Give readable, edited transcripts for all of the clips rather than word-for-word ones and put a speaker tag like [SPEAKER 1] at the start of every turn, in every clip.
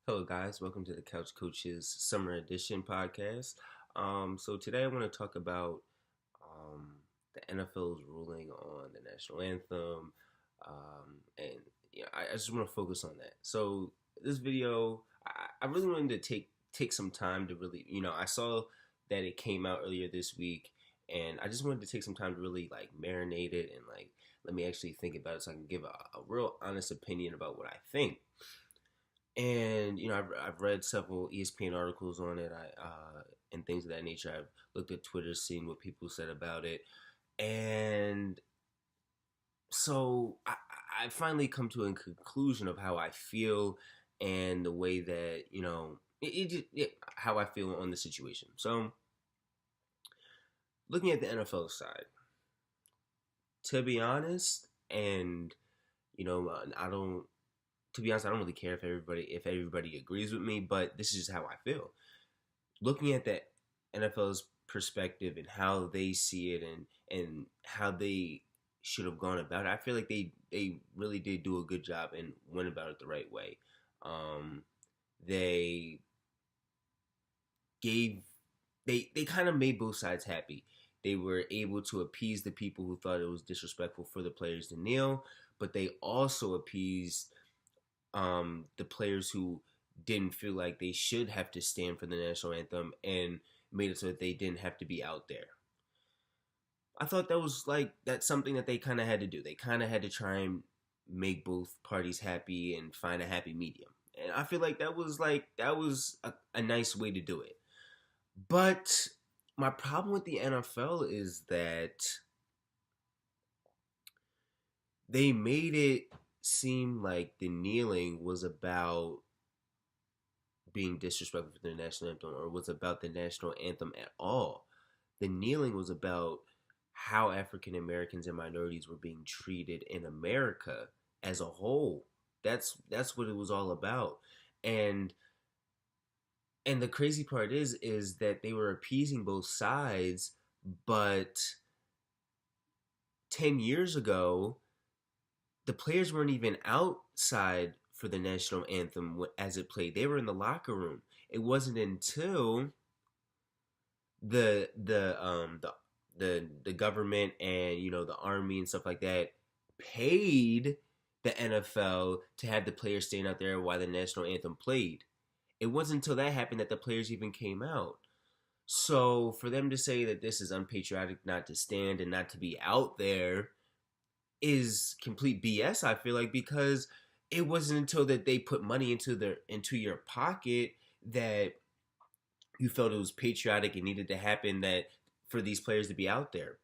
[SPEAKER 1] Hello, guys. Welcome to the Couch Coaches Summer Edition podcast. So today I want to talk about the NFL's ruling on the national anthem, and I just want to focus on that. So this video, I really wanted to take some time to really, I saw that it came out earlier this week, and I just wanted to take some time to really like marinate it and like let me actually think about it so I can give a real honest opinion about what I think. And I've read several ESPN articles on it. And things of that nature. I've looked at Twitter, seen what people said about it, and so I finally come to a conclusion of how I feel and the way that how I feel on the situation. So looking at the NFL side, to be honest, and I don't. To be honest, I don't really care if everybody agrees with me, but this is just how I feel. Looking at the NFL's perspective and how they see it and how they should have gone about it, I feel like they really did do a good job and went about it the right way. They gave they kind of made both sides happy. They were able to appease the people who thought it was disrespectful for the players to kneel, but they also appeased the players who didn't feel like they should have to stand for the national anthem and made it so that they didn't have to be out there. I thought that's something that they kind of had to do. They kind of had to try and make both parties happy and find a happy medium. And I feel like that was a nice way to do it. But my problem with the NFL is that they made it seem like the kneeling was about being disrespectful to the national anthem or was about the national anthem at all. The kneeling was about how African Americans and minorities were being treated in America as a whole. That's what it was all about. And and the crazy part is that they were appeasing both sides, but 10 years ago the players weren't even outside for the national anthem as it played. They were in the locker room. It wasn't until the government and the army and stuff like that paid the NFL to have the players stand out there while the national anthem played. It wasn't until that happened that the players even came out. So for them to say that this is unpatriotic not to stand and not to be out there is complete BS. I feel like because it wasn't until that they put money into your pocket that you felt it was patriotic and needed to happen that for these players to be out there.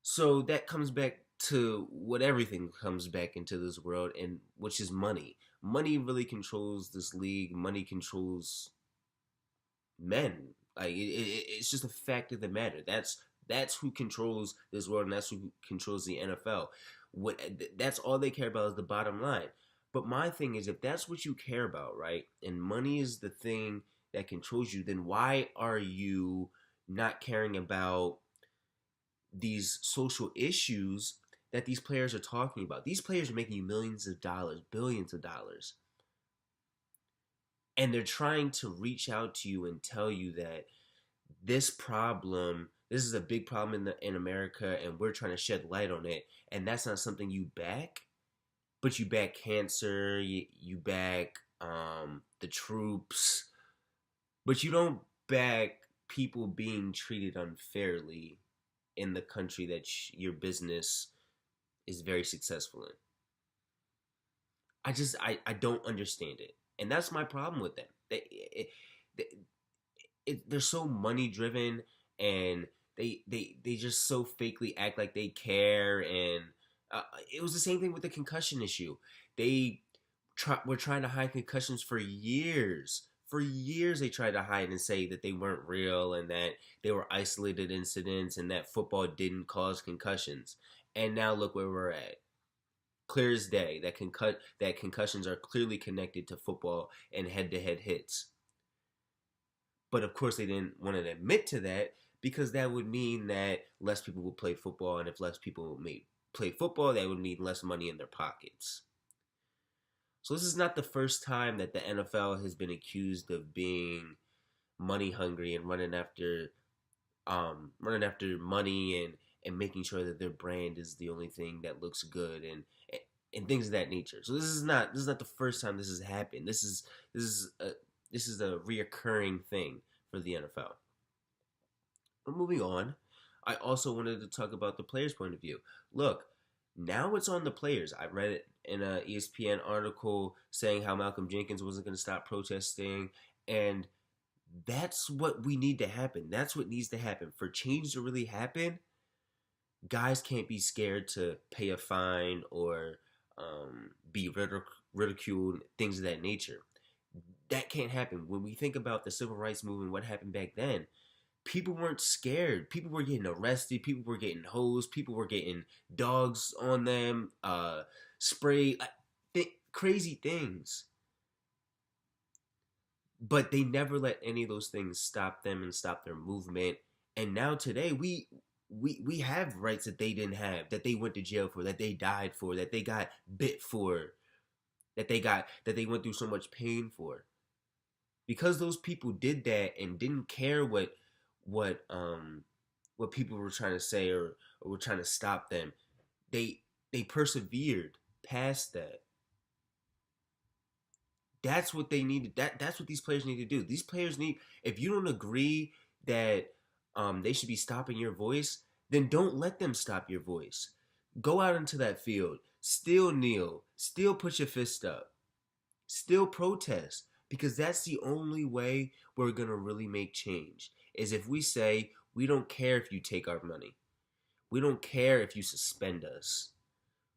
[SPEAKER 1] So that comes back to what everything comes back into this world, and which is money. Money really controls this league. Money controls men. It's just a fact of the matter. That's who controls this world, and that's who controls the NFL. That's all they care about is the bottom line. But my thing is, if that's what you care about, right, and money is the thing that controls you, then why are you not caring about these social issues that these players are talking about? These players are making you millions of dollars, billions of dollars, and they're trying to reach out to you and tell you that this is a big problem in America, and we're trying to shed light on it, and that's not something you back, but you back cancer, you back the troops, but you don't back people being treated unfairly in the country that your business is very successful in. I don't understand it, and that's my problem with them. They're so money driven, and they just so fakely act like they care. And it was the same thing with the concussion issue. Were trying to hide concussions for years. For years, they tried to hide and say that they weren't real and that they were isolated incidents and that football didn't cause concussions. And now look where we're at. Clear as day that concussions are clearly connected to football and head-to-head hits. But of course, they didn't want to admit to that because that would mean that less people would play football, and if less people play football, that would mean less money in their pockets. So this is not the first time that the NFL has been accused of being money hungry and running after money and making sure that their brand is the only thing that looks good and things of that nature. So this is not the first time this has happened. This is a reoccurring thing for the NFL. But moving on, I also wanted to talk about the players' point of view. Look, now it's on the players. I read it in a ESPN article saying how Malcolm Jenkins wasn't going to stop protesting, and that's what we need to happen. That's what needs to happen for change to really happen. Guys can't be scared to pay a fine or be ridiculed, things of that nature. That can't happen. When we think about the civil rights movement, what happened back then, people weren't scared. People were getting arrested. People were getting hosed. People were getting dogs on them, spray, crazy things. But they never let any of those things stop them and stop their movement. And now today, we have rights that they didn't have, that they went to jail for, that they died for, that they got bit for, that they went through so much pain for. Because those people did that and didn't care what people were trying to say or were trying to stop them. They persevered past that. That's what they needed. That's what these players need to do. These players need. If you don't agree that they should be stopping your voice, then don't let them stop your voice. Go out into that field. Still kneel. Still put your fist up. Still protest. Because that's the only way we're going to really make change. Is if we say, we don't care if you take our money. We don't care if you suspend us.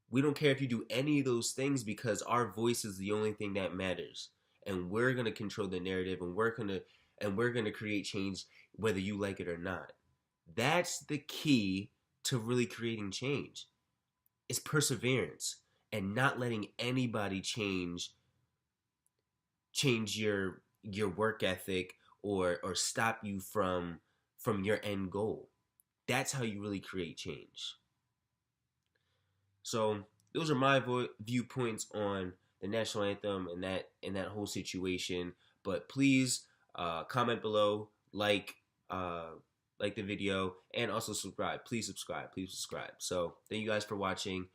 [SPEAKER 1] We don't care if you do any of those things because our voice is the only thing that matters. And we're going to control the narrative and we're going to create change whether you like it or not. That's the key to really creating change. It's perseverance and not letting anybody change your work ethic or stop you from your end goal. That's how you really create change. So those are my viewpoints on the national anthem and that whole situation. But please comment below, like the video, and also subscribe. Please subscribe. So thank you guys for watching.